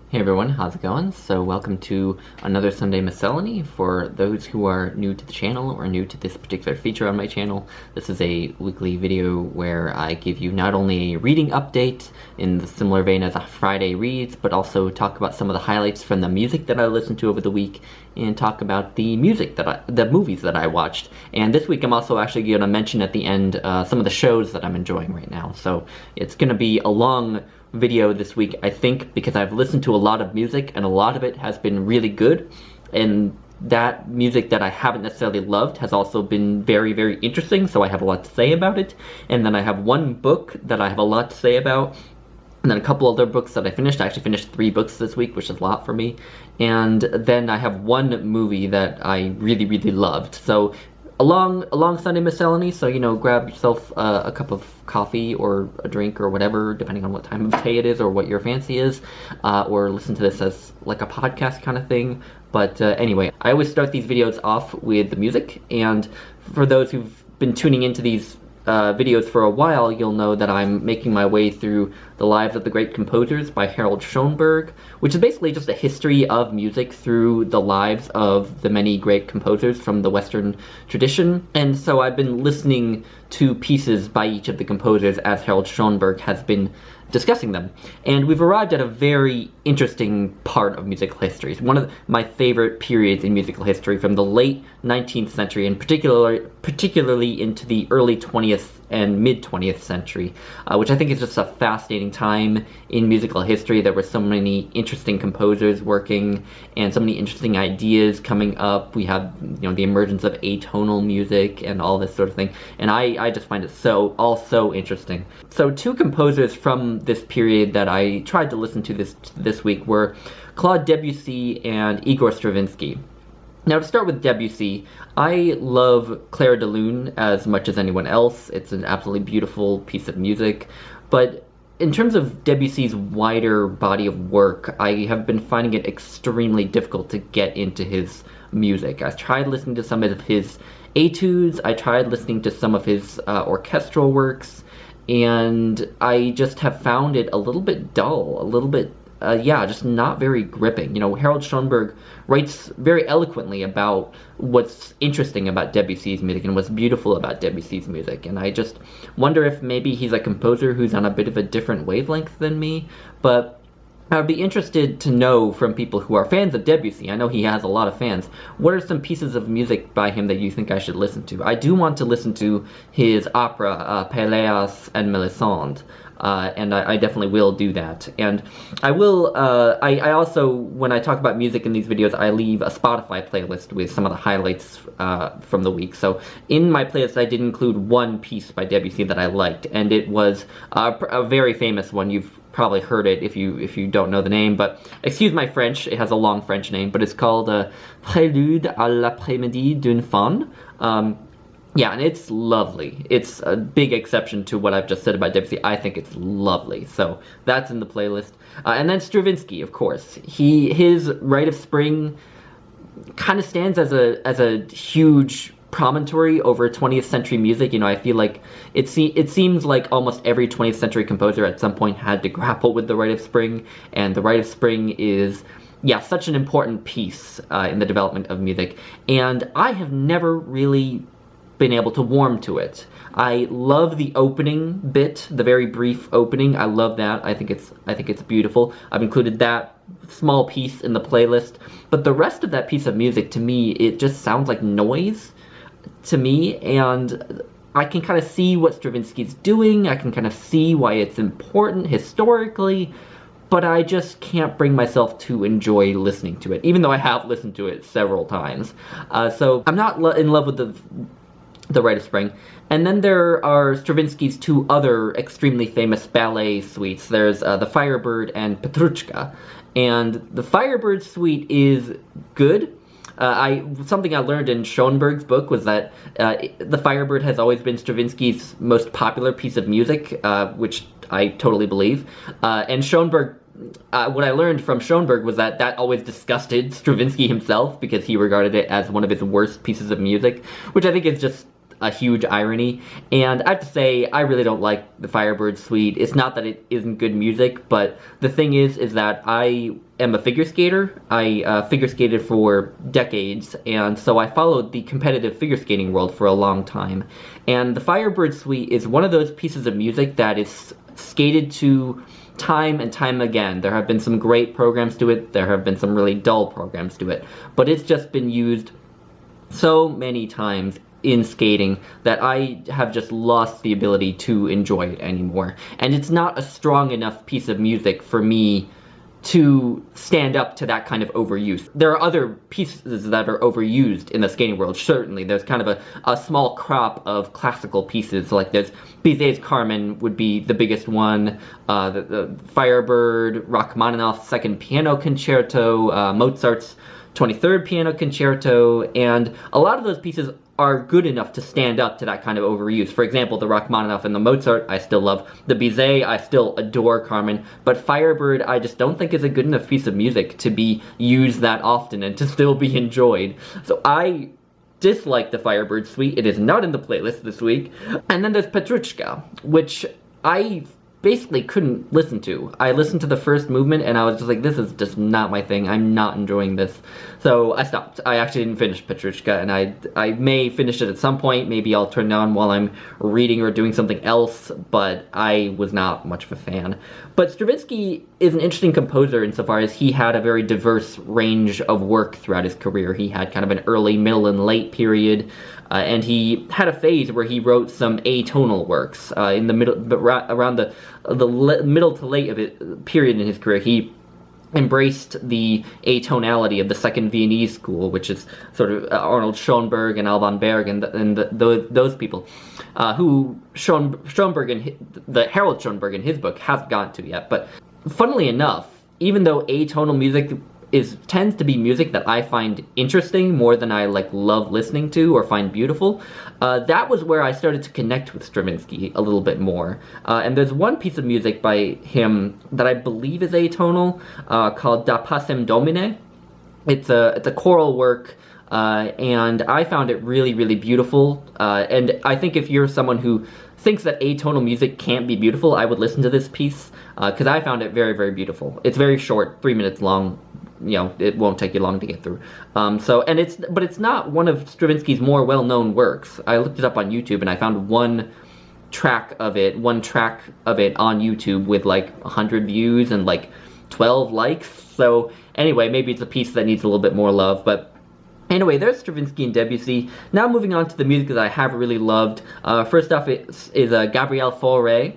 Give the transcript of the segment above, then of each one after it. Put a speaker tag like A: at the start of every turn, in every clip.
A: Hey everyone, how's it going? So welcome to another Sunday Miscellany. For those who are new to the channel or new to this particular feature on my channel, this is a weekly video where I give you not only a reading update in the similar vein as a Friday Reads, but also talk about some of the highlights from the music that I listened to over the week and talk about the movies that I watched. And this week I'm also actually going to mention at the end some of the shows that I'm enjoying right now. So it's going to be a long video this week, I think, because I've listened to a lot of music and a lot of it has been really good, and that music that I haven't necessarily loved has also been very, very interesting, so I have a lot to say about it. And then I have one book that I have a lot to say about, and then a couple other books that I finished. I actually finished 3 books this week, which is a lot for me. And then I have one movie that I really, really loved. So a long Sunday Miscellany, so, you know, grab yourself a cup of coffee or a drink or whatever, depending on what time of day it is or what your fancy is, or listen to this as like a podcast kind of thing. But anyway, I always start these videos off with the music, and for those who've been tuning into these videos for a while, you'll know that I'm making my way through The Lives of the Great Composers by Harold Schonberg, which is basically just a history of music through the lives of the many great composers from the Western tradition. And so I've been listening to pieces by each of the composers as Harold Schonberg has been discussing them. And we've arrived at a very interesting part of musical history. It's one of my favorite periods in musical history, from the late 19th century and particularly into the early 20th and mid-20th century, which I think is just a fascinating time in musical history. There were so many interesting composers working and so many interesting ideas coming up. We have, you know, the emergence of atonal music and all this sort of thing, and I just find it all so interesting. So 2 composers from this period that I tried to listen to this week were Claude Debussy and Igor Stravinsky. Now, to start with Debussy, I love Clair de Lune as much as anyone else. It's an absolutely beautiful piece of music, but in terms of Debussy's wider body of work, I have been finding it extremely difficult to get into his music. I tried listening to some of his etudes, I tried listening to some of his orchestral works, and I just have found it a little bit dull, a little bit just not very gripping. You know, Harold Schonberg writes very eloquently about what's interesting about Debussy's music and what's beautiful about Debussy's music, and I just wonder if maybe he's a composer who's on a bit of a different wavelength than me. But I would be interested to know from people who are fans of Debussy, I know he has a lot of fans, what are some pieces of music by him that you think I should listen to? I do want to listen to his opera, Péléas and Mélisande. And I definitely will do that. And I will, I also, when I talk about music in these videos, I leave a Spotify playlist with some of the highlights from the week. So in my playlist, I did include one piece by Debussy that I liked, and it was a very famous one. You've probably heard it if you don't know the name, but excuse my French, it has a long French name, but it's called Prélude à l'après-midi d'une femme. Yeah, and it's lovely. It's a big exception to what I've just said about Debussy. I think it's lovely. So that's in the playlist. And then Stravinsky, of course. His Rite of Spring kind of stands as a huge promontory over 20th century music. You know, I feel like it seems like almost every 20th century composer at some point had to grapple with the Rite of Spring, and the Rite of Spring is, yeah, such an important piece in the development of music. And I have never really been able to warm to it. I love the opening bit, the very brief opening. I love that. I think it's beautiful. I've included that small piece in the playlist, but the rest of that piece of music, to me, it just sounds like noise to me, and I can kind of see what Stravinsky's doing. I can kind of see why it's important historically, but I just can't bring myself to enjoy listening to it, even though I have listened to it several times. So I'm not in love with the Rite of Spring. And then there are Stravinsky's 2 other extremely famous ballet suites. There's the Firebird and Petrushka. And the Firebird suite is good. Something I learned in Schonberg's book was that the Firebird has always been Stravinsky's most popular piece of music, which I totally believe. And Schonberg, what I learned from Schonberg was that always disgusted Stravinsky himself, because he regarded it as one of his worst pieces of music, which I think is just a huge irony. And I have to say, I really don't like the Firebird Suite. It's not that it isn't good music, but the thing is that I am a figure skater. I figure skated for decades, and so I followed the competitive figure skating world for a long time. And the Firebird Suite is one of those pieces of music that is skated to time and time again. There have been some great programs to it, there have been some really dull programs to it, but it's just been used so many times in skating that I have just lost the ability to enjoy it anymore. And it's not a strong enough piece of music for me to stand up to that kind of overuse. There are other pieces that are overused in the skating world, certainly. There's kind of a small crop of classical pieces, like there's Bizet's Carmen would be the biggest one, the Firebird, Rachmaninoff's Second Piano Concerto, Mozart's 23rd Piano Concerto, and a lot of those pieces are good enough to stand up to that kind of overuse. For example, the Rachmaninoff and the Mozart, I still love. The Bizet, I still adore Carmen. But Firebird, I just don't think is a good enough piece of music to be used that often and to still be enjoyed. So I dislike the Firebird Suite. It is not in the playlist this week. And then there's Petrushka, which I basically couldn't listen to. I listened to the first movement and I was just like, this is just not my thing. I'm not enjoying this. So I stopped. I actually didn't finish Petrushka, and I may finish it at some point. Maybe I'll turn it on while I'm reading or doing something else, but I was not much of a fan. But Stravinsky is an interesting composer insofar as he had a very diverse range of work throughout his career. He had kind of an early, middle, and late period, and he had a phase where he wrote some atonal works. In the middle, but around the middle to late of it period in his career, he embraced the atonality of the Second Viennese School, which is sort of Arnold Schonberg and Alban Berg and those people, who Schonberg and the Harold Schonberg in his book hasn't gotten to yet. But funnily enough, even though atonal music tends to be music that I find interesting more than I love listening to or find beautiful, that was where I started to connect with Stravinsky a little bit more. And there's one piece of music by him that I believe is atonal, called Da Pacem Domine. It's a choral work, and I found it really, really beautiful. And I think if you're someone who thinks that atonal music can't be beautiful, I would listen to this piece, because I found it very, very beautiful. It's very short, 3 minutes long. You know, it won't take you long to get through. But it's not one of Stravinsky's more well-known works. I looked it up on YouTube and I found one track of it on YouTube with 100 views and 12 likes. So anyway, maybe it's a piece that needs a little bit more love, but anyway, there's Stravinsky and Debussy. Now moving on to the music that I have really loved. First off is Gabriel Faure.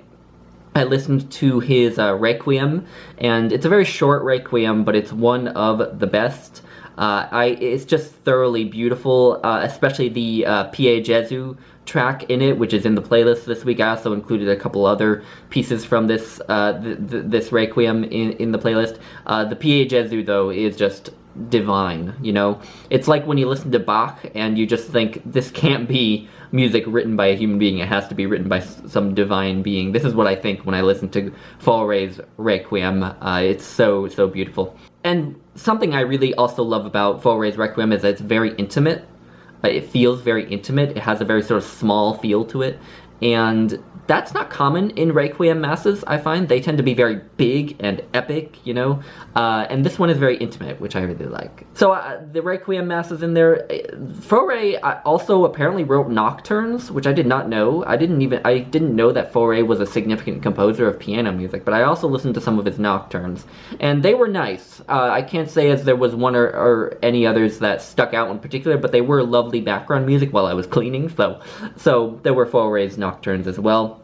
A: I listened to his Requiem, and it's a very short Requiem, but it's one of the best. It's just thoroughly beautiful, especially the Pie Jesu track in it, which is in the playlist this week. I also included a couple other pieces from this this Requiem in the playlist. The Pie Jesu, though, is just divine, you know? It's like when you listen to Bach and you just think, this can't be music written by a human being, it has to be written by some divine being. This is what I think when I listen to Faure's Requiem. It's so, so beautiful. And something I really also love about Faure's Requiem is that it's very intimate. It feels very intimate. It has a very sort of small feel to it. And that's not common in Requiem masses, I find. They tend to be very big and epic, you know? And this one is very intimate, which I really like. So the Requiem masses in there. Faure also apparently wrote nocturnes, which I did not know. I didn't know that Faure was a significant composer of piano music, but I also listened to some of his nocturnes. And they were nice. I can't say as there was one or any others that stuck out in particular, but they were lovely background music while I was cleaning, so there were Faure's nocturnes as well.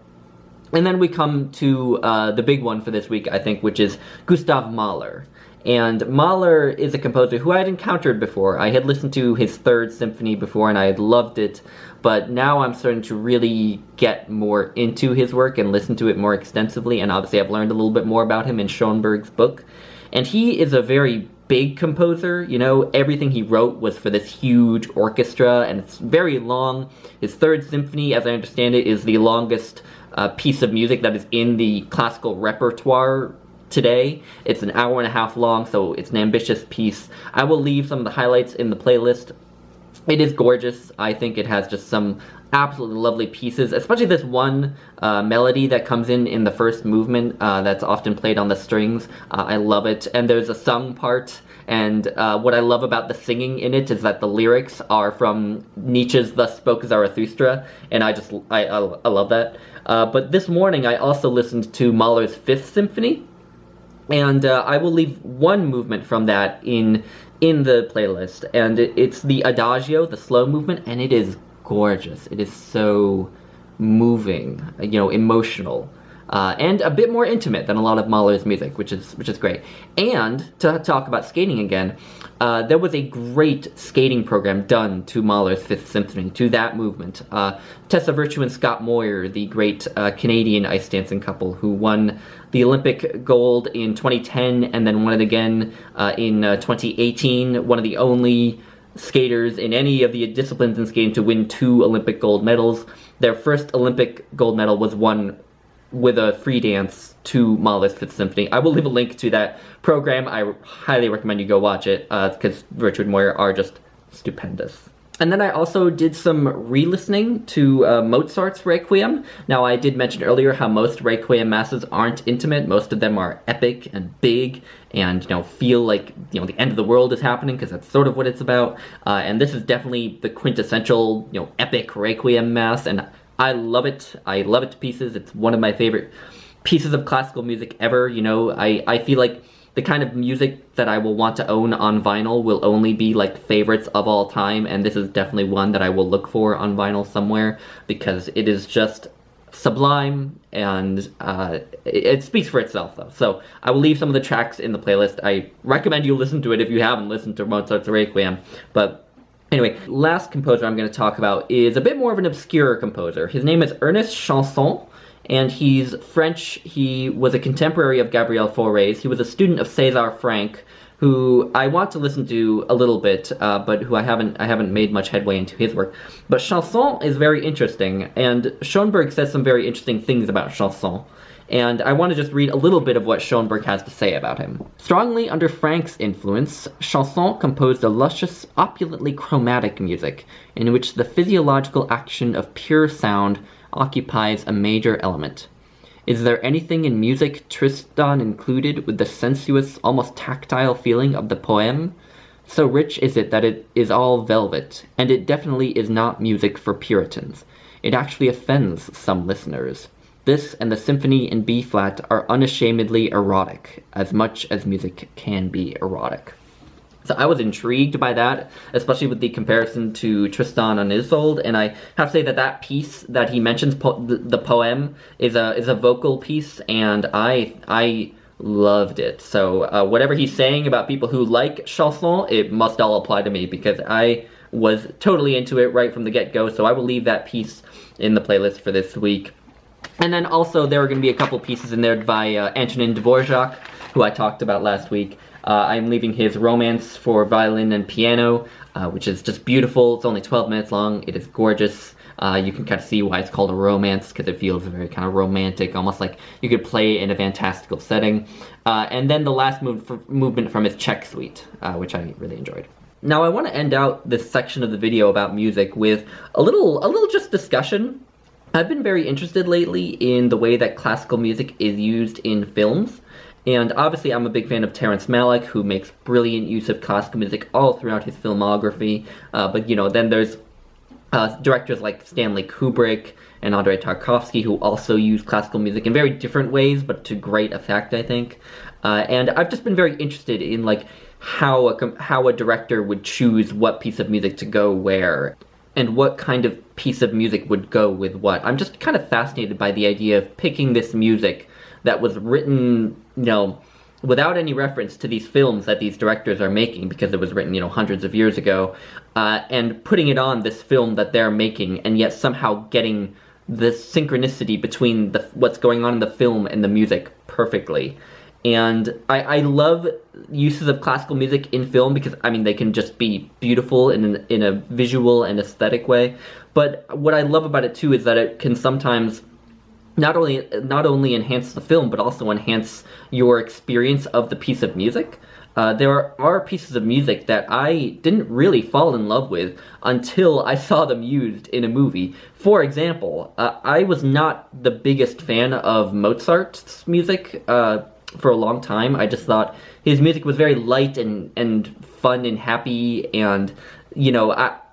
A: And then we come to the big one for this week, I think, which is Gustav Mahler. And Mahler is a composer who I had encountered before. I had listened to his Third Symphony before and I had loved it, but now I'm starting to really get more into his work and listen to it more extensively, and obviously I've learned a little bit more about him in Schonberg's book. And he is a very big composer, you know, everything he wrote was for this huge orchestra, and it's very long. His Third Symphony, as I understand it, is the longest piece of music that is in the classical repertoire today. It's an hour and a half long, so it's an ambitious piece. I will leave some of the highlights in the playlist. It is gorgeous. I think it has just some absolutely lovely pieces, especially this one melody that comes in the first movement that's often played on the strings. I love it. And there's a sung part, and what I love about the singing in it is that the lyrics are from Nietzsche's Thus Spoke Zarathustra, and I love that. But this morning I also listened to Mahler's Fifth Symphony, and I will leave one movement from that in the playlist, and it's the Adagio, the slow movement, and it is gorgeous. It is so moving, emotional, and a bit more intimate than a lot of Mahler's music, which is great. And to talk about skating again, there was a great skating program done to Mahler's Fifth Symphony, to that movement. Tessa Virtue and Scott Moir, the great Canadian ice dancing couple who won the Olympic gold in 2010 and then won it again in 2018, one of the only skaters in any of the disciplines in skating to win 2 Olympic gold medals. Their first Olympic gold medal was won with a free dance to Mahler's Fifth Symphony. I will leave a link to that program. I highly recommend you go watch it, because Virtue and Moir are just stupendous. And then I also did some re-listening to Mozart's Requiem. Now, I did mention earlier how most Requiem masses aren't intimate. Most of them are epic and big and, feel like, the end of the world is happening, because that's sort of what it's about. And this is definitely the quintessential, epic Requiem mass, and I love it. I love it to pieces. It's one of my favorite pieces of classical music ever. I feel like the kind of music that I will want to own on vinyl will only be like favorites of all time, and this is definitely one that I will look for on vinyl somewhere, because it is just sublime, and it speaks for itself, though. So I will leave some of the tracks in the playlist. I recommend you listen to it if you haven't listened to Mozart's Requiem. But anyway, last composer I'm going to talk about is a bit more of an obscure composer. His name is Ernest Chanson, and he's French. He was a contemporary of Gabriel Faure's. He was a student of César Franck, who I want to listen to a little bit, but who I haven't made much headway into his work. But Chanson is very interesting, and Schonberg says some very interesting things about Chanson. And I want to just read a little bit of what Schonberg has to say about him. Strongly under Franck's influence, Chanson composed a luscious, opulently chromatic music, in which the physiological action of pure sound occupies a major element. Is there anything in music, Tristan included, with the sensuous, almost tactile feeling of the poem? So rich is it that it is all velvet, and it definitely is not music for Puritans. It actually offends some listeners. This and the symphony in B-flat are unashamedly erotic, as much as music can be erotic. So I was intrigued by that, especially with the comparison to Tristan and Isolde, and I have to say that piece that he mentions, the poem, is a vocal piece, and I loved it. So whatever he's saying about people who like Chanson, it must all apply to me, because I was totally into it right from the get-go, so I will leave that piece in the playlist for this week. And then also there are going to be a couple pieces in there by Anton Dvorak, who I talked about last week. I'm leaving his Romance for violin and piano, which is just beautiful. It's only 12 minutes long. It is gorgeous. You can kind of see why it's called a romance, because it feels very kind of romantic, almost like you could play in a fantastical setting. And then the last movement from his Czech Suite, which I really enjoyed. Now I want to end out this section of the video about music with a little just discussion. I've been very interested lately in the way that classical music is used in films. And obviously I'm a big fan of Terrence Malick, who makes brilliant use of classical music all throughout his filmography. But then there's directors like Stanley Kubrick and Andrei Tarkovsky, who also use classical music in very different ways, but to great effect, I think. And I've just been very interested in how a director would choose what piece of music to go where, and what kind of piece of music would go with what. I'm just kind of fascinated by the idea of picking this music that was written, without any reference to these films that these directors are making, because it was written, hundreds of years ago, and putting it on this film that they're making, and yet somehow getting the synchronicity between what's going on in the film and the music perfectly. And I love uses of classical music in film, because, they can just be beautiful in a visual and aesthetic way. But what I love about it, too, is that it can sometimes not only enhance the film, but also enhance your experience of the piece of music. There are pieces of music that I didn't really fall in love with until I saw them used in a movie. For example, I was not the biggest fan of Mozart's music for a long time. I just thought his music was very light and fun and happy, and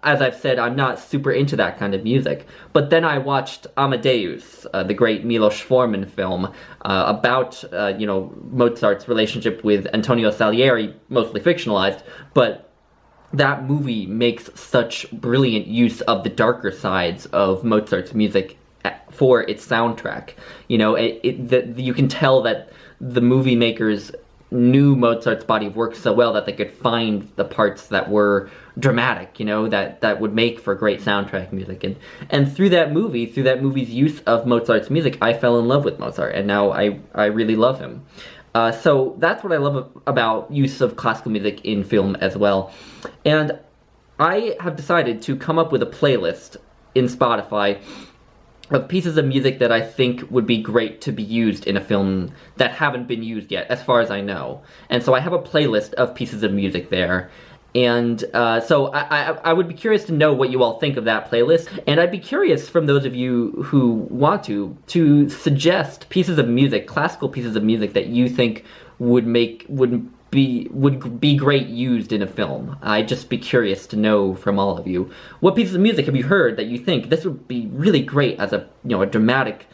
A: as I've said, I'm not super into that kind of music. But then I watched Amadeus, the great Milos Forman film, about Mozart's relationship with Antonio Salieri, mostly fictionalized, but that movie makes such brilliant use of the darker sides of Mozart's music for its soundtrack. You can tell that the movie makers knew Mozart's body of work so well that they could find the parts that were dramatic, that would make for great soundtrack music. And through that movie's use of Mozart's music, I fell in love with Mozart, and now I really love him. So that's what I love about use of classical music in film as well. And I have decided to come up with a playlist in Spotify of pieces of music that I think would be great to be used in a film that haven't been used yet, as far as I know. And so I have a playlist of pieces of music there. And so I would be curious to know what you all think of that playlist. And I'd be curious from those of you who want to suggest pieces of music, classical pieces of music that you think would be great used in a film. I'd just be curious to know from all of you. What pieces of music have you heard that you think this would be really great as a dramatic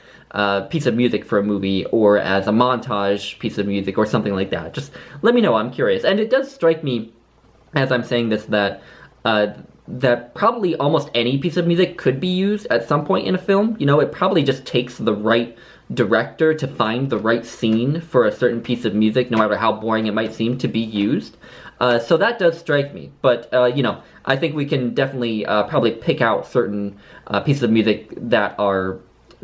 A: piece of music for a movie, or as a montage piece of music, or something like that? Just let me know, I'm curious. And it does strike me, as I'm saying this, that that probably almost any piece of music could be used at some point in a film. It probably just takes the right director to find the right scene for a certain piece of music, no matter how boring it might seem, to be used. So that does strike me. But, I think we can definitely probably pick out certain pieces of music that are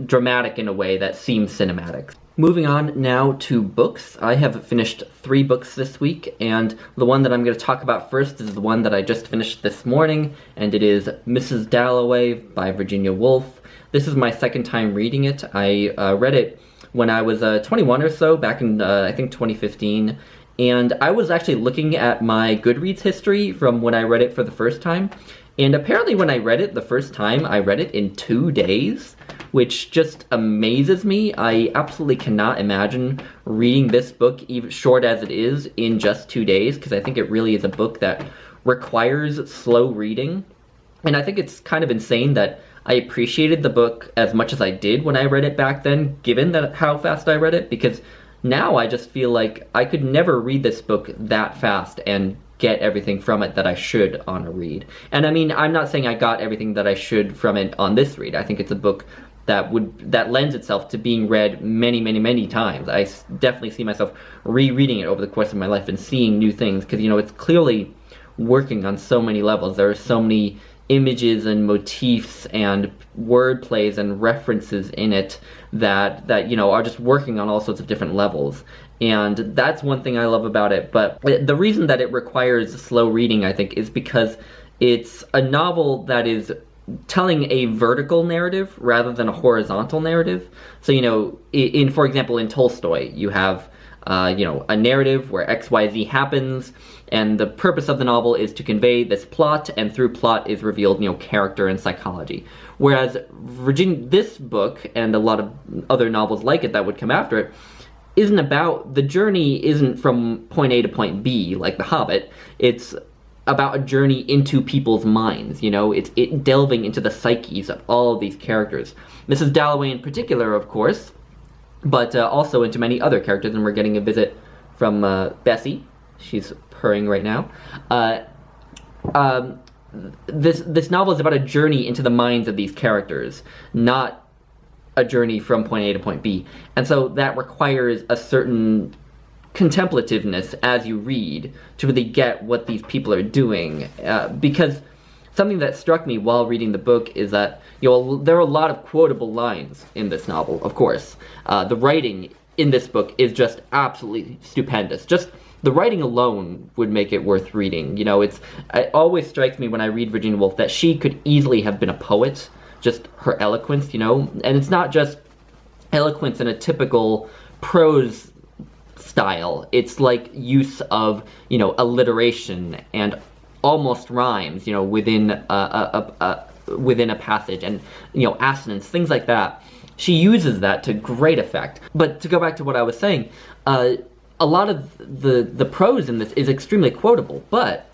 A: dramatic in a way that seems cinematic. Moving on now to books. I have finished 3 books this week, and the one that I'm going to talk about first is the one that I just finished this morning, and it is Mrs. Dalloway by Virginia Woolf. This is my second time reading it. I read it when I was 21 or so, back in, I think, 2015, and I was actually looking at my Goodreads history from when I read it for the first time, and apparently when I read it the first time, I read it in 2 days, which just amazes me. I absolutely cannot imagine reading this book, even short as it is, in just 2 days, because I think it really is a book that requires slow reading. And I think it's kind of insane that I appreciated the book as much as I did when I read it back then, given that how fast I read it, because now I just feel like I could never read this book that fast and get everything from it that I should on a read. And I mean, I'm not saying I got everything that I should from it on this read. I think it's a book that lends itself to being read many, many, many times. I definitely see myself rereading it over the course of my life and seeing new things, because it's clearly working on so many levels. There are so many images and motifs and word plays and references in it that are just working on all sorts of different levels. And that's one thing I love about it. But the reason that it requires slow reading, I think, is because it's a novel that is telling a vertical narrative rather than a horizontal narrative. So, for example, in Tolstoy, you have a narrative where XYZ happens, and the purpose of the novel is to convey this plot, and through plot is revealed, character and psychology. Whereas this book, and a lot of other novels like it that would come after it, the journey isn't from point A to point B, like The Hobbit. It's about a journey into people's minds, it's delving into the psyches of all of these characters. Mrs. Dalloway in particular, of course, but also into many other characters, and we're getting a visit from Bessie. She's purring right now. This novel is about a journey into the minds of these characters, not a journey from point A to point B. And so that requires a certain contemplativeness as you read to really get what these people are doing. Because something that struck me while reading the book is that there are a lot of quotable lines in this novel, of course. The writing in this book is just absolutely stupendous. Just the writing alone would make it worth reading. It always strikes me when I read Virginia Woolf that she could easily have been a poet, just her eloquence, and it's not just eloquence in a typical prose style. It's like use of, you know, alliteration and almost rhymes, you know, within a passage, and, you know, assonance, things like that. She uses that to great effect. But to go back to what I was saying, a lot of the prose in this is extremely quotable, but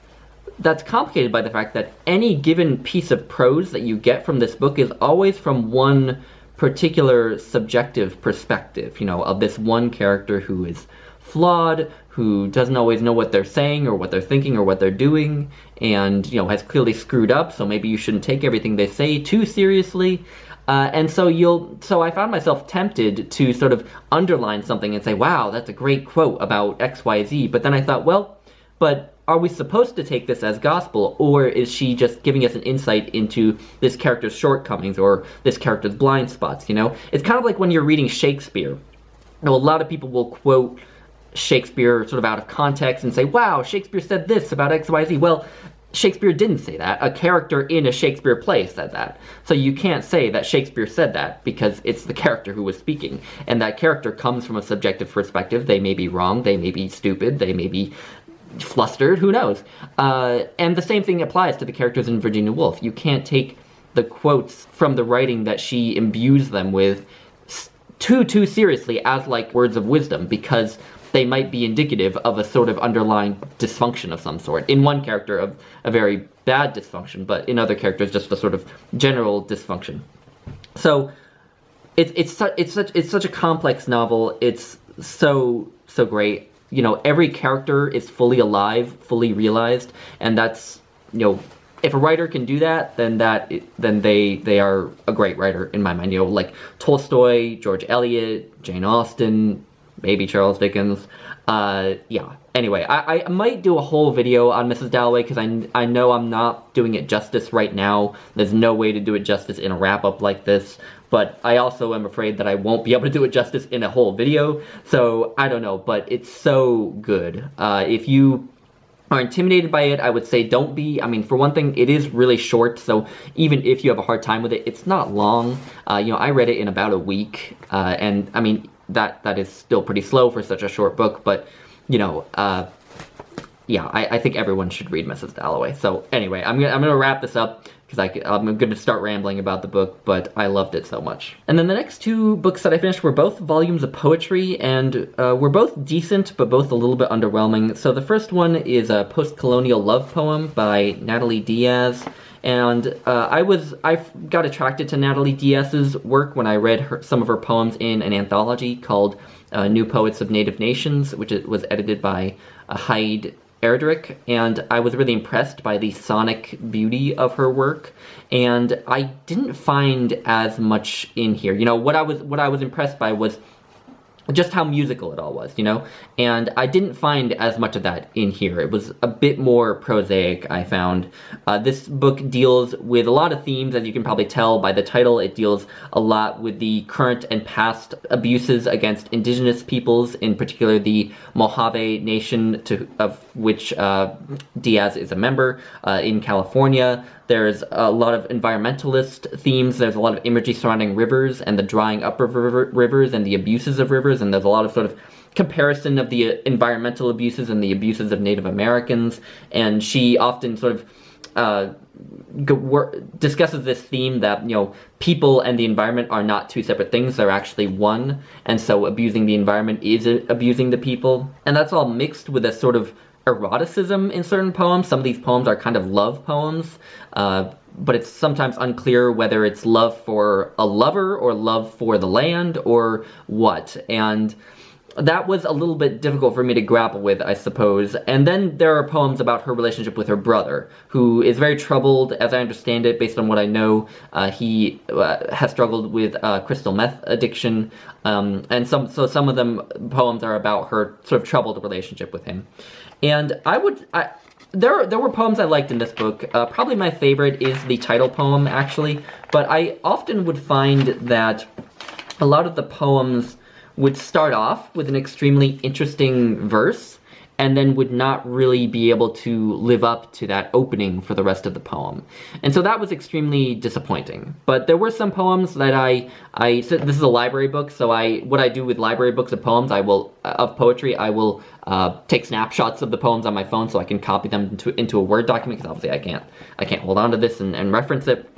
A: that's complicated by the fact that any given piece of prose that you get from this book is always from one particular subjective perspective, you know, of this one character who is flawed, who doesn't always know what they're saying or what they're thinking or what they're doing, and, you know, has clearly screwed up, so maybe you shouldn't take everything they say too seriously. And so I found myself tempted to sort of underline something and say, wow, that's a great quote about XYZ, but then I thought, well, but are we supposed to take this as gospel, or is she just giving us an insight into this character's shortcomings or this character's blind spots, you know? It's kind of like when you're reading Shakespeare. You know, a lot of people will quote Shakespeare sort of out of context and say, wow, Shakespeare said this about XYZ. Well, Shakespeare didn't say that. A character in a Shakespeare play said that. So you can't say that Shakespeare said that because it's the character who was speaking. And that character comes from a subjective perspective. They may be wrong, they may be stupid, they may be flustered, who knows? And the same thing applies to the characters in Virginia Woolf. You can't take the quotes from the writing that she imbues them with too seriously as like words of wisdom, because they might be indicative of a sort of underlying dysfunction of some sort. In one character, of a very bad dysfunction, but in other characters, just a sort of general dysfunction. So it's such a complex novel. It's so great. You know, every character is fully alive, fully realized, and that's, you know, if a writer can do that, then they are a great writer in my mind. You know, like Tolstoy, George Eliot, Jane Austen, maybe Charles Dickens. Yeah. Anyway, I might do a whole video on Mrs. Dalloway, because I know I'm not doing it justice right now. There's no way to do it justice in a wrap-up like this. But I also am afraid that I won't be able to do it justice in a whole video. So, I don't know, but it's so good. If you are intimidated by it, I would say don't be. I mean, for one thing, it is really short, so even if you have a hard time with it, it's not long. You know, I read it in about a week, and I mean, that is still pretty slow for such a short book, but, you know, yeah, I think everyone should read Mrs. Dalloway. So anyway, I'm gonna wrap this up, because I'm gonna start rambling about the book, but I loved it so much. And then the next two books that I finished were both volumes of poetry, and were both decent, but both a little bit underwhelming. So the first one is a Postcolonial love poem by Natalie Diaz. And I got attracted to Natalie Diaz's work when I read some of her poems in an anthology called New Poets of Native Nations, which was edited by Hyde Erdrich, and I was really impressed by the sonic beauty of her work, and I didn't find as much in here. You know, what I was impressed by was just how musical it all was, you know? And I didn't find as much of that in here. It was a bit more prosaic, I found. This book deals with a lot of themes, as you can probably tell by the title. It deals a lot with the current and past abuses against indigenous peoples, in particular the Mojave Nation, of which Diaz is a member, in California. There's a lot of environmentalist themes. There's a lot of imagery surrounding rivers and the drying up of rivers and the abuses of rivers, and there's a lot of sort of comparison of the environmental abuses and the abuses of Native Americans, and she often sort of discusses this theme that, you know, people and the environment are not two separate things, they're actually one, and so abusing the environment is abusing the people, and that's all mixed with a sort of eroticism in certain poems. Some of these poems are kind of love poems, but it's sometimes unclear whether it's love for a lover or love for the land or what, and that was a little bit difficult for me to grapple with, I suppose. And then there are poems about her relationship with her brother, who is very troubled, as I understand it, based on what I know. He has struggled with crystal meth addiction, and some of them poems are about her sort of troubled relationship with him. And there were poems I liked in this book. Probably my favorite is the title poem, actually, but I often would find that a lot of the poems would start off with an extremely interesting verse, and then would not really be able to live up to that opening for the rest of the poem. And so that was extremely disappointing. But there were some poems that so this is a library book, so what I do with library books of poems, of poetry, I will take snapshots of the poems on my phone so I can copy them into a Word document, because obviously I can't hold on to this and reference it.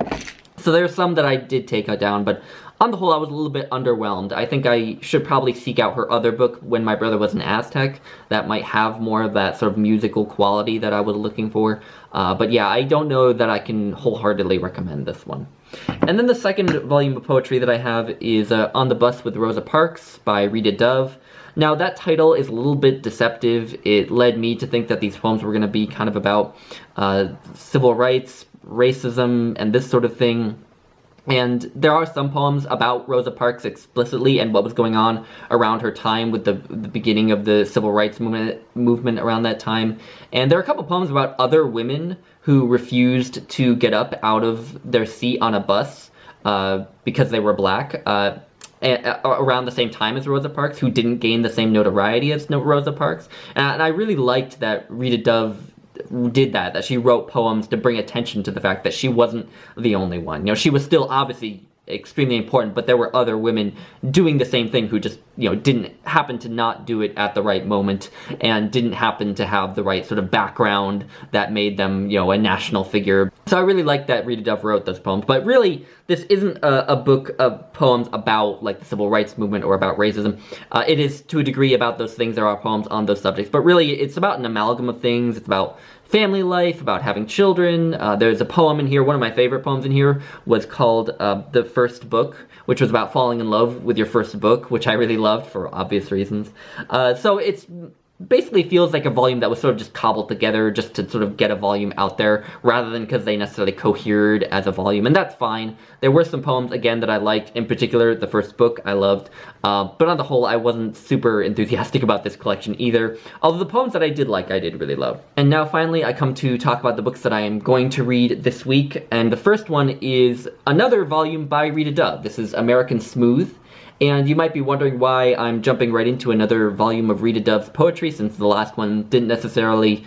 A: So there's some that I did take down, but on the whole, I was a little bit underwhelmed. I think I should probably seek out her other book, When My Brother Was an Aztec. That might have more of that sort of musical quality that I was looking for. But yeah, I don't know that I can wholeheartedly recommend this one. And then the second volume of poetry that I have is On the Bus with Rosa Parks by Rita Dove. Now, that title is a little bit deceptive. It led me to think that these poems were going to be kind of about civil rights, racism, and this sort of thing. And there are some poems about Rosa Parks explicitly and what was going on around her time with the beginning of the civil rights movement around that time. And there are a couple poems about other women who refused to get up out of their seat on a bus because they were black. Around the same time as Rosa Parks, who didn't gain the same notoriety as Rosa Parks. And I really liked that Rita Dove did that she wrote poems to bring attention to the fact that she wasn't the only one. You know, she was still obviously extremely important, but there were other women doing the same thing who just, didn't happen to not do it at the right moment and didn't happen to have the right sort of background that made them, a national figure. So I really like that Rita Dove wrote those poems, but really this isn't a book of poems about like the civil rights movement or about racism. It is to a degree about those things. There are poems on those subjects, but really it's about an amalgam of things. It's about family life, about having children. There's a poem in here, one of my favorite poems in here was called The First Book, which was about falling in love with your first book, which I really loved for obvious reasons. So it's basically feels like a volume that was sort of just cobbled together just to sort of get a volume out there, rather than because they necessarily cohered as a volume, and that's fine. There were some poems, again, that I liked, in particular, the first book I loved, but on the whole, I wasn't super enthusiastic about this collection either, although the poems that I did like, I did really love. And now, finally, I come to talk about the books that I am going to read this week, and the first one is another volume by Rita Dove. This is American Smooth. And you might be wondering why I'm jumping right into another volume of Rita Dove's poetry, since the last one didn't necessarily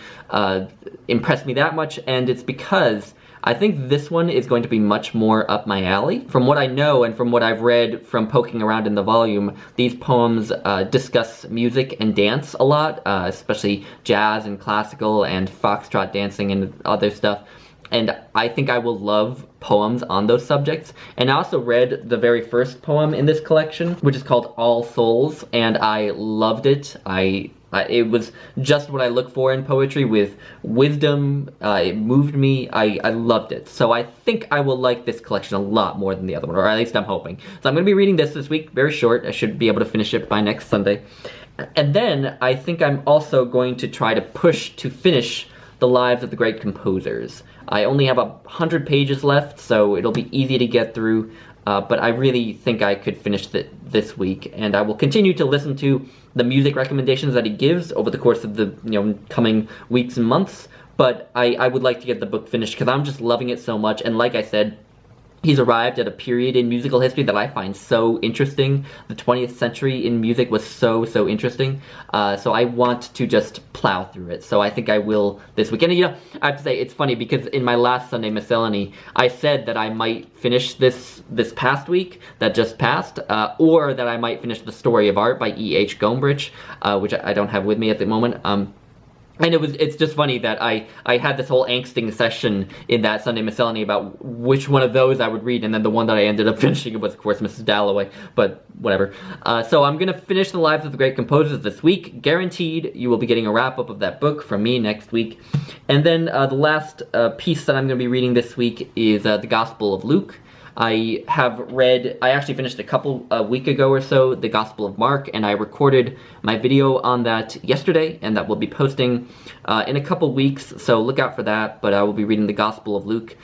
A: impress me that much, and it's because I think this one is going to be much more up my alley. From what I know and from what I've read from poking around in the volume, these poems discuss music and dance a lot, especially jazz and classical and foxtrot dancing and other stuff. And I think I will love poems on those subjects. And I also read the very first poem in this collection, which is called All Souls, and I loved it. It was just what I look for in poetry, with wisdom. It moved me. I loved it. So I think I will like this collection a lot more than the other one, or at least I'm hoping. So I'm going to be reading this week, very short. I should be able to finish it by next Sunday. And then I think I'm also going to try to push to finish The Lives of the Great Composers. I only have 100 pages left, so it'll be easy to get through, but I really think I could finish this week, and I will continue to listen to the music recommendations that he gives over the course of the coming weeks and months, but I would like to get the book finished because I'm just loving it so much, and like I said, he's arrived at a period in musical history that I find so interesting. The 20th century in music was so interesting. So I want to just plow through it. So I think I will this week. And I have to say, it's funny because in my last Sunday Miscellany, I said that I might finish this past week that just passed, or that I might finish The Story of Art by E.H. Gombrich, which I don't have with me at the moment. And it's just funny that I had this whole angsting session in that Sunday Miscellany about which one of those I would read, and then the one that I ended up finishing was, of course, Mrs. Dalloway, but whatever. So I'm going to finish The Lives of the Great Composers this week. Guaranteed you will be getting a wrap-up of that book from me next week. And then the last piece that I'm going to be reading this week is the Gospel of Luke. I actually finished a week ago or so, the Gospel of Mark, and I recorded my video on that yesterday, and that will be posting in a couple weeks, so look out for that. But I will be reading the Gospel of Luke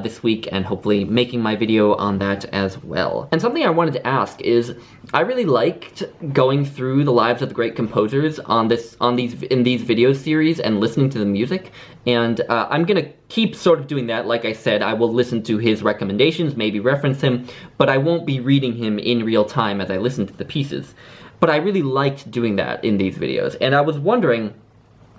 A: this week, and hopefully making my video on that as well. And something I wanted to ask is, I really liked going through the lives of the great composers in these video series and listening to the music, and I'm gonna keep sort of doing that. Like I said, I will listen to his recommendations, maybe reference him, but I won't be reading him in real time as I listen to the pieces. But I really liked doing that in these videos, and I was wondering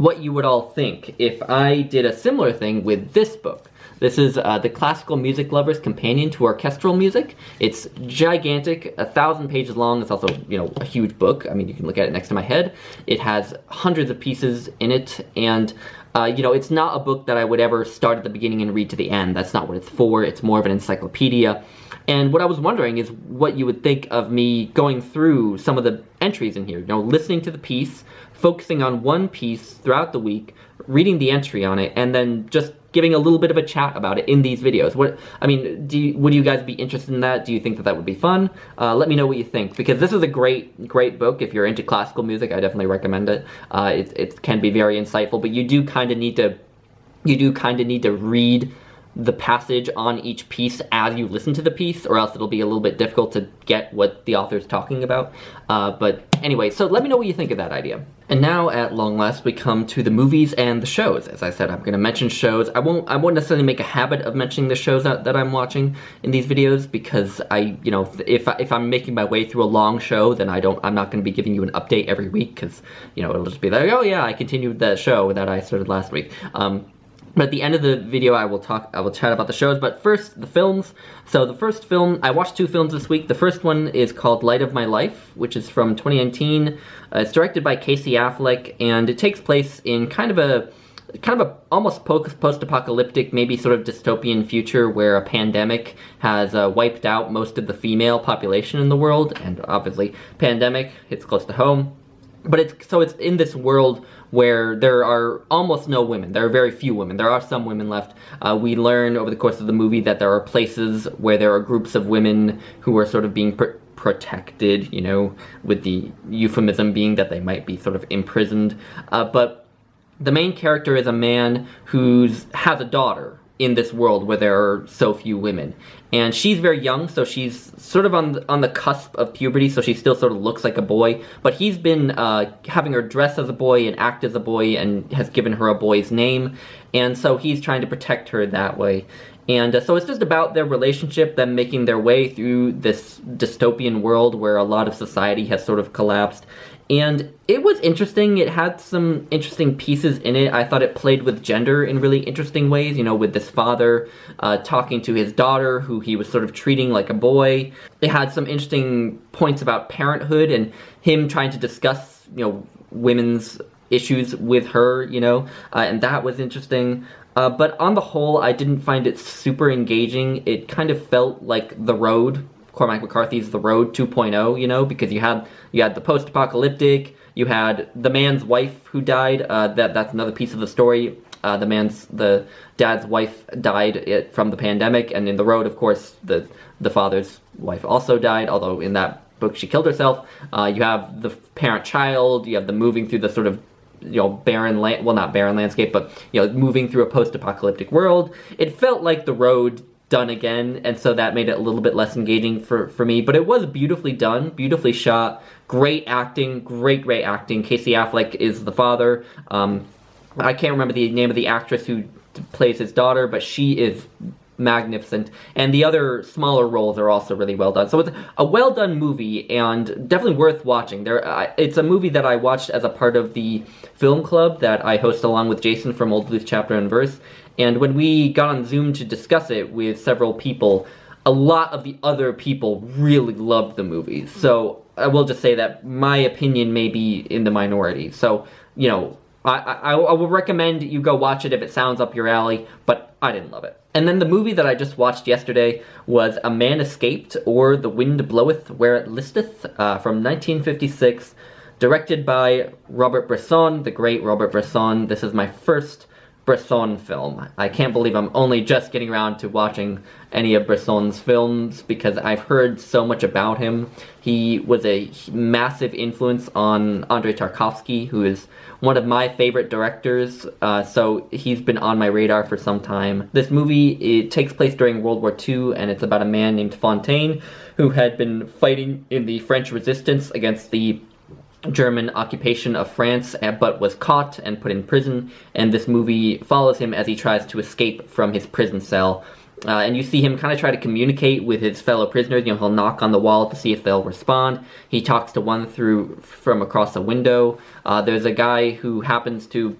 A: what you would all think if I did a similar thing with this book. This is the Classical Music Lover's Companion to Orchestral Music. It's gigantic, 1,000 pages long. It's also, you know, a huge book. I mean, you can look at it next to my head. It has hundreds of pieces in it, and you know, it's not a book that I would ever start at the beginning and read to the end. That's not what it's for. It's more of an encyclopedia. And what I was wondering is what you would think of me going through some of the entries in here. You know, listening to the piece, focusing on one piece throughout the week, reading the entry on it, and then just giving a little bit of a chat about it in these videos. Would you guys be interested in that? Do you think that that would be fun? Let me know what you think, because this is a great book. If you're into classical music, I definitely recommend it. It can be very insightful, but you do kind of need to read the passage on each piece as you listen to the piece, or else it'll be a little bit difficult to get what the author's talking about. But anyway, so let me know what you think of that idea. And now, at long last, we come to the movies and the shows. As I said, I'm going to mention shows. I won't necessarily make a habit of mentioning the shows that I'm watching in these videos, because if I'm making my way through a long show, then I'm not going to be giving you an update every week, because, you know, it'll just be like, oh yeah, I continued the show that I started last week. But at the end of the video, I will chat about the shows. But first, the films. So the first film, I watched 2 films this week. The first one is called Light of My Life, which is from 2019. It's directed by Casey Affleck, and it takes place in kind of a almost post-apocalyptic, maybe sort of dystopian future where a pandemic has wiped out most of the female population in the world, and obviously, pandemic hits close to home. But it's in this world where there are almost no women. There are very few women. There are some women left. We learn over the course of the movie that there are places where there are groups of women who are sort of being protected, you know, with the euphemism being that they might be sort of imprisoned. But the main character is a man who has a daughter in this world where there are so few women. And she's very young, so she's sort of on the cusp of puberty, so she still sort of looks like a boy. But he's been having her dress as a boy and act as a boy, and has given her a boy's name. And so he's trying to protect her that way. And so it's just about their relationship, them making their way through this dystopian world where a lot of society has sort of collapsed. And it was interesting. It had some interesting pieces in it. I thought it played with gender in really interesting ways, you know, with this father talking to his daughter, who he was sort of treating like a boy. It had some interesting points about parenthood and him trying to discuss, you know, women's issues with her, you know, and that was interesting. But on the whole, I didn't find it super engaging. It kind of felt like The Road, Cormac McCarthy's The Road 2.0, you know, because you had the post-apocalyptic, you had the man's wife who died, that's another piece of the story. The dad's wife died from the pandemic, and in The Road, of course, the father's wife also died, although in that book she killed herself. You have the parent-child, you have the moving through the sort of, you know, not barren landscape, but, you know, moving through a post-apocalyptic world. It felt like The Road done again, and so that made it a little bit less engaging for me, but it was beautifully done, beautifully shot, great acting, great acting. Casey Affleck is the father. I can't remember the name of the actress who plays his daughter, but she is magnificent, and the other smaller roles are also really well done. So it's a well done movie, and definitely worth watching. It's a movie that I watched as a part of the film club that I host along with Jason from Old Blues Chapter and Verse, and when we got on Zoom to discuss it with several people, a lot of the other people really loved the movie. So I will just say that my opinion may be in the minority. So, you know, I will recommend you go watch it if it sounds up your alley, but I didn't love it. And then the movie that I just watched yesterday was A Man Escaped, or The Wind Bloweth Where It Listeth, from 1956, directed by Robert Bresson, the great Robert Bresson. This is my first Bresson film. I can't believe I'm only just getting around to watching any of Bresson's films, because I've heard so much about him. He was a massive influence on Andrei Tarkovsky, who is one of my favorite directors, so he's been on my radar for some time. This movie, it takes place during World War II, and it's about a man named Fontaine, who had been fighting in the French resistance against the German occupation of France, but was caught and put in prison, and this movie follows him as he tries to escape from his prison cell. And you see him kind of try to communicate with his fellow prisoners. You know, he'll knock on the wall to see if they'll respond. He talks to one from across a window. There's a guy who happens to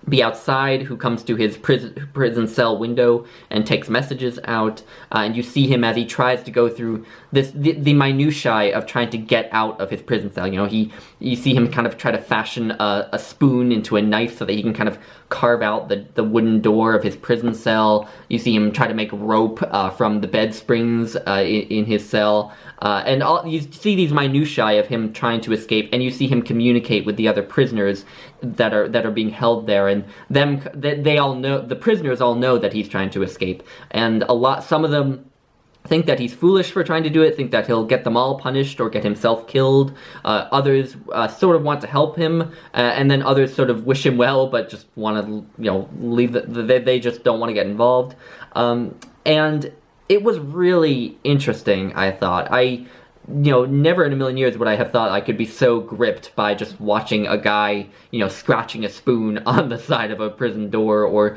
A: be outside, who comes to his prison cell window and takes messages out, and you see him as he tries to go through the minutiae of trying to get out of his prison cell. You know, you see him kind of try to fashion a spoon into a knife so that he can kind of carve out the wooden door of his prison cell. You see him try to make rope from the bed springs in his cell. And you see these minutiae of him trying to escape, and you see him communicate with the other prisoners that are being held there, and they all know, the prisoners all know that he's trying to escape, and some of them think that he's foolish for trying to do it, think that he'll get them all punished or get himself killed. Others sort of want to help him, and then others sort of wish him well, but just want to, you know, leave. They just don't want to get involved, and it was really interesting, I thought. Never in a million years would I have thought I could be so gripped by just watching a guy, scratching a spoon on the side of a prison door, or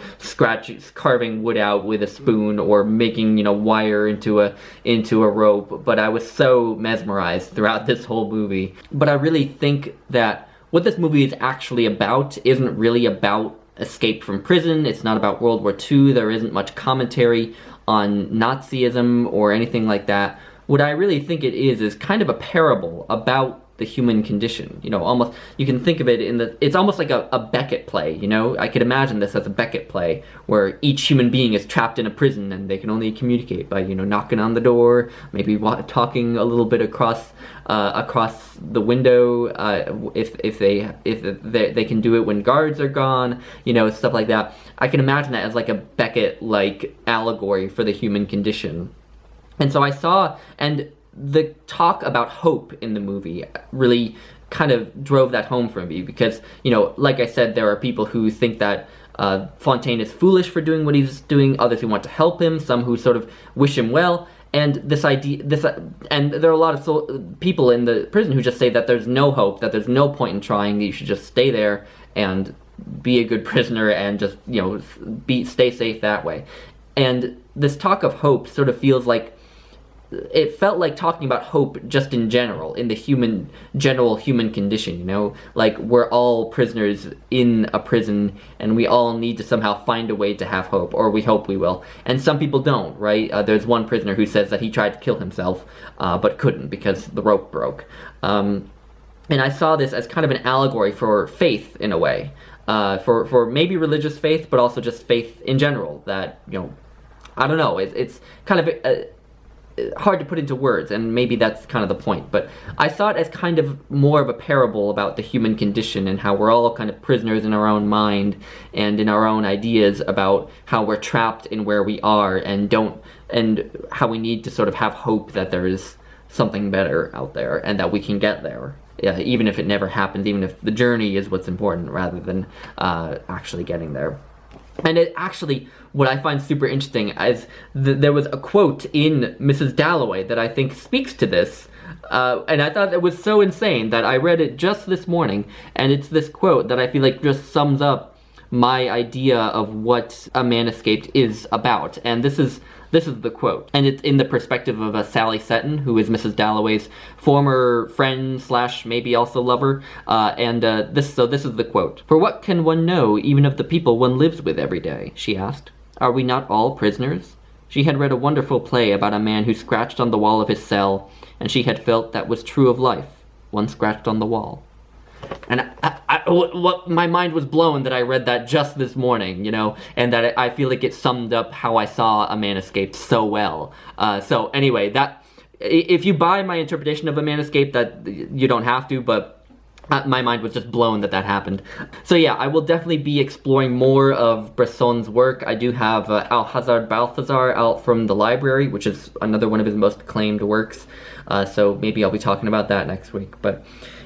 A: carving wood out with a spoon, or making, wire into a rope. But I was so mesmerized throughout this whole movie. But I really think that what this movie is actually about isn't really about escape from prison. It's not about World War II. There isn't much commentary on Nazism or anything like that. What I really think it is kind of a parable about the human condition. Almost, you can think of it it's almost like a Beckett play, I could imagine this as a Beckett play, where each human being is trapped in a prison and they can only communicate by, knocking on the door, maybe talking a little bit across the window, if they can do it when guards are gone, stuff like that. I can imagine that as like a Beckett-like allegory for the human condition. And so I saw, and the talk about hope in the movie really kind of drove that home for me, because, like I said, there are people who think that Fontaine is foolish for doing what he's doing, others who want to help him, some who sort of wish him well, and and there are a lot of people in the prison who just say that there's no hope, that there's no point in trying, that you should just stay there and be a good prisoner and just, stay safe that way. And this talk of hope sort of it felt like talking about hope just in general, in the general human condition, like we're all prisoners in a prison and we all need to somehow find a way to have hope, or we hope we will. And some people don't, right? There's one prisoner who says that he tried to kill himself, but couldn't because the rope broke. And I saw this as kind of an allegory for faith, in a way, for maybe religious faith, but also just faith in general, that, I don't know, it's kind of hard to put into words, and maybe that's kind of the point, but I saw it as kind of more of a parable about the human condition and how we're all kind of prisoners in our own mind and in our own ideas about how we're trapped in where we are, and how we need to sort of have hope that there is something better out there and that we can get there. Yeah, even if it never happens, even if the journey is what's important rather than actually getting there. And what I find super interesting is there was a quote in Mrs. Dalloway that I think speaks to this, and I thought it was so insane that I read it just this morning, and it's this quote that I feel like just sums up my idea of what A Man Escaped is about, and this is the quote, and it's in the perspective of Sally Seton, who is Mrs. Dalloway's former friend / maybe also lover, this is the quote. "For what can one know even of the people one lives with every day?" she asked. "Are we not all prisoners?" She had read a wonderful play about a man who scratched on the wall of his cell, and she had felt that was true of life. One scratched on the wall. And my mind was blown that I read that just this morning, and that I feel like it summed up how I saw A Man Escaped so well. So anyway, that if you buy my interpretation of A Man Escaped, that you don't have to, but my mind was just blown that happened. So yeah, I will definitely be exploring more of Bresson's work. I do have Alhazard Balthazar out from the library, which is another one of his most acclaimed works. So maybe I'll be talking about that next week. But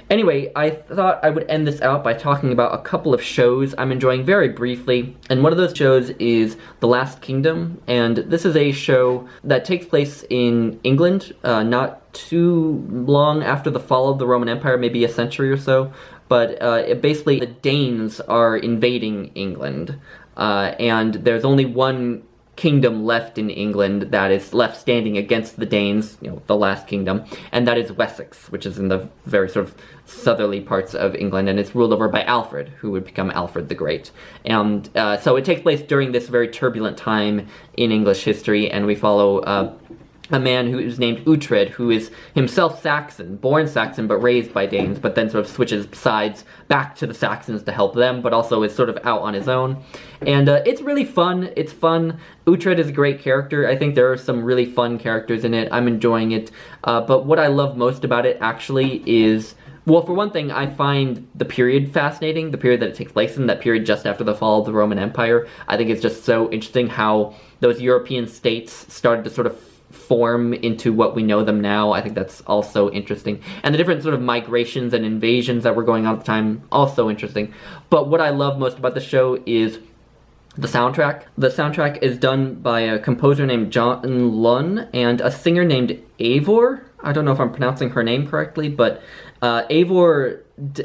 A: anyway, I thought I would end this out by talking about a couple of shows I'm enjoying very briefly, and one of those shows is The Last Kingdom, and this is a show that takes place in England, not too long after the fall of the Roman Empire, maybe a century or so, but basically the Danes are invading England, and there's only one kingdom left in England that is left standing against the Danes, you know, the last kingdom, and that is Wessex, which is in the very sort of southerly parts of England, and it's ruled over by Alfred, who would become Alfred the Great. And so it takes place during this very turbulent time in English history, and we follow a man who is named Uhtred, who is himself Saxon, born Saxon, but raised by Danes, but then sort of switches sides back to the Saxons to help them, but also is sort of out on his own. And it's really fun. It's fun. Uhtred is a great character. I think there are some really fun characters in it. I'm enjoying it. But what I love most about it, actually, is... Well, for one thing, I find the period fascinating, the period that it takes place in, that period just after the fall of the Roman Empire. I think it's just so interesting how those European states started to sort of form into what we know them now. I think that's also interesting. And the different sort of migrations and invasions that were going on at the time, also interesting. But what I love most about the show is the soundtrack. The soundtrack is done by a composer named John Lunn and a singer named Eivor. I don't know if I'm pronouncing her name correctly, but Eivor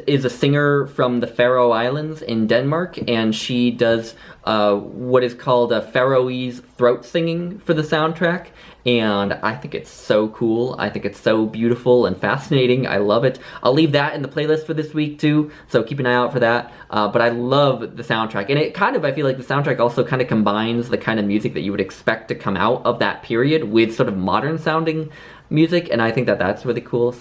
A: is a singer from the Faroe Islands in Denmark, and she does what is called a Faroese throat singing for the soundtrack, and I think it's so cool. I think it's so beautiful and fascinating. I love it. I'll leave that in the playlist for this week too, so keep an eye out for that. But I love the soundtrack, and it kind of, I feel like the soundtrack also kind of combines the kind of music that you would expect to come out of that period with sort of modern sounding music, and I think that that's really cool.